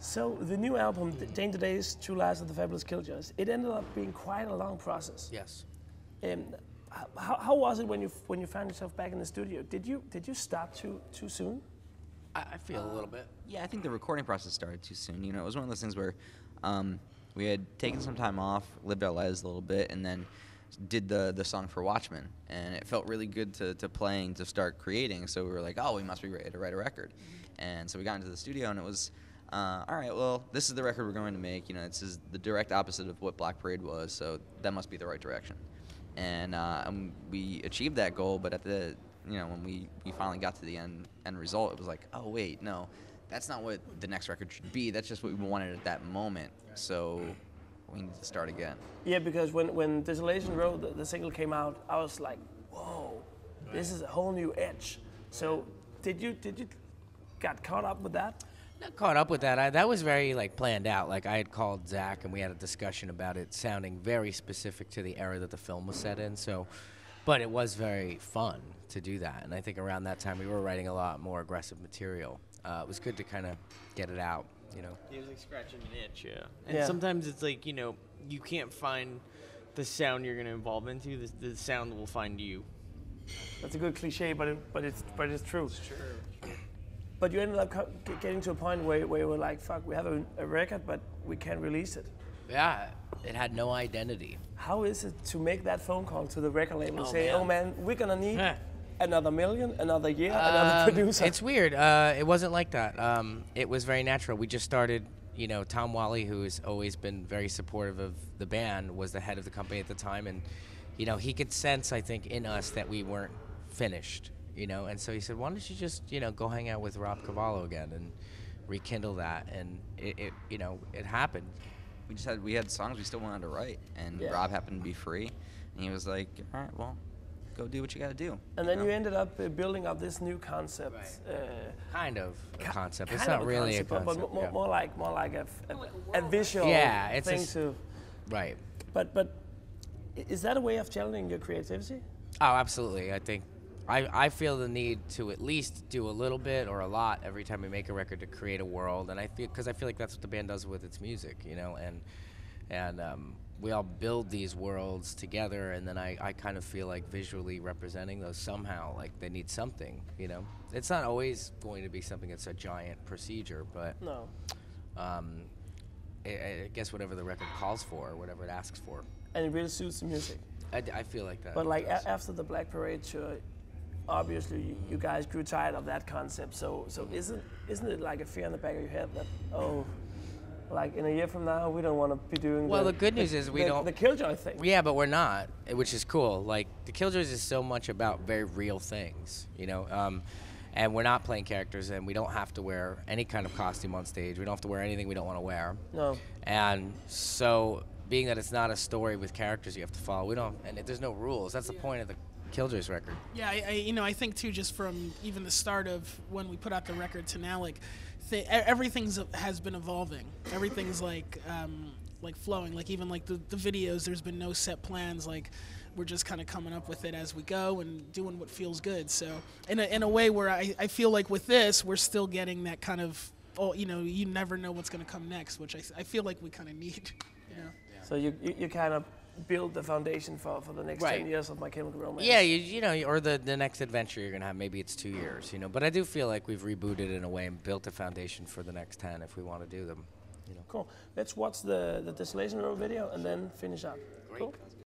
So the new album, Day to Day's True Lives of the Fabulous Killjoys, it ended up being quite a long process. Yes. How was it when you found yourself back in the studio? Did you start too soon? I feel a little bit. Yeah, I think the recording process started too soon. You know, it was one of those things where we had taken some time off, lived our lives a little bit, and then did the song for Watchmen, and it felt really good to play and to start creating. So we were like, oh, we must be ready to write a record. And so we got into the studio, and it was, all right, well, this is the record we're going to make. You know, this is the direct opposite of what Black Parade was, so that must be the right direction. And we achieved that goal, but at the, you know, when we finally got to the end result, it was like, oh wait, no, that's not what the next record should be. That's just what we wanted at that moment. So we need to start again. Yeah, because when Desolation Road, the single came out, I was like, whoa, this is a whole new edge. So did you got caught up with that? Not caught up with that. That was very like planned out. Like I had called Zach and we had a discussion about it sounding very specific to the era that the film was set in. So, but it was very fun to do that. And I think around that time we were writing a lot more aggressive material. It was good to kind of get it out, you know. It was like scratching an itch, yeah. And sometimes it's like, you know, you can't find the sound you're going to evolve into. The sound will find you. That's a good cliche, but it's true. It's true. But you ended up getting to a point where you were like, fuck, we have a record, but we can't release it. Yeah, it had no identity. How is it to make that phone call to the record label and say, man. oh man, we're gonna need another million, another year, another producer? It's weird. It wasn't like that. It was very natural. We just started, you know, Tom Wally, who has always been very supportive of the band, was the head of the company at the time. And, you know, he could sense, I think, in us that we weren't finished. You know, and so he said, why don't you just, you know, go hang out with Rob Cavallo again and rekindle that? And it you know, it happened. We had songs we still wanted to write, and Rob happened to be free, and he was like, all right, well, go do what you got to do. And then you ended up building up this new concept. Right. Kind of a concept. Kind it's of not really concept, a concept. but more like a visual it's thing too. Right. But is that a way of channeling your creativity? Oh, absolutely. I think I feel the need to at least do a little bit or a lot every time we make a record to create a world, and I feel like that's what the band does with its music, you know, and we all build these worlds together, and then I kind of feel like visually representing those somehow, like they need something, you know. It's not always going to be something that's a giant procedure, but no. I guess whatever the record calls for, whatever it asks for. And it really suits the music. I feel like that. But like after the Black Parade tour, obviously you guys grew tired of that concept. So isn't it like a fear in the back of your head that, oh, like in a year from now we don't want to be doing the good news is we don't the Killjoy thing. Yeah, but we're not, which is cool. Like the Killjoys is so much about very real things, you know. And we're not playing characters, and we don't have to wear any kind of costume on stage. We don't have to wear anything we don't want to wear. No. And so, being that it's not a story with characters you have to follow, and there's no rules. That's the point of the Killjoys record. Yeah, I think too, just from even the start of when we put out the record to now, like everything has been evolving. Everything's like flowing. Like even like the videos, there's been no set plans. Like we're just kind of coming up with it as we go and doing what feels good. So in a way where I feel like with this, we're still getting that kind of, you know, you never know what's going to come next, which I feel like we kind of need. You know? So you kind of build the foundation for the next 10 years of My Chemical Romance. Yeah, you know, or the next adventure you're going to have, maybe it's 2 years, you know. But I do feel like we've rebooted in a way and built a foundation for the next 10 if we want to do them, you know. Cool. Let's watch the Desolation Road video and then finish up. Great. Cool.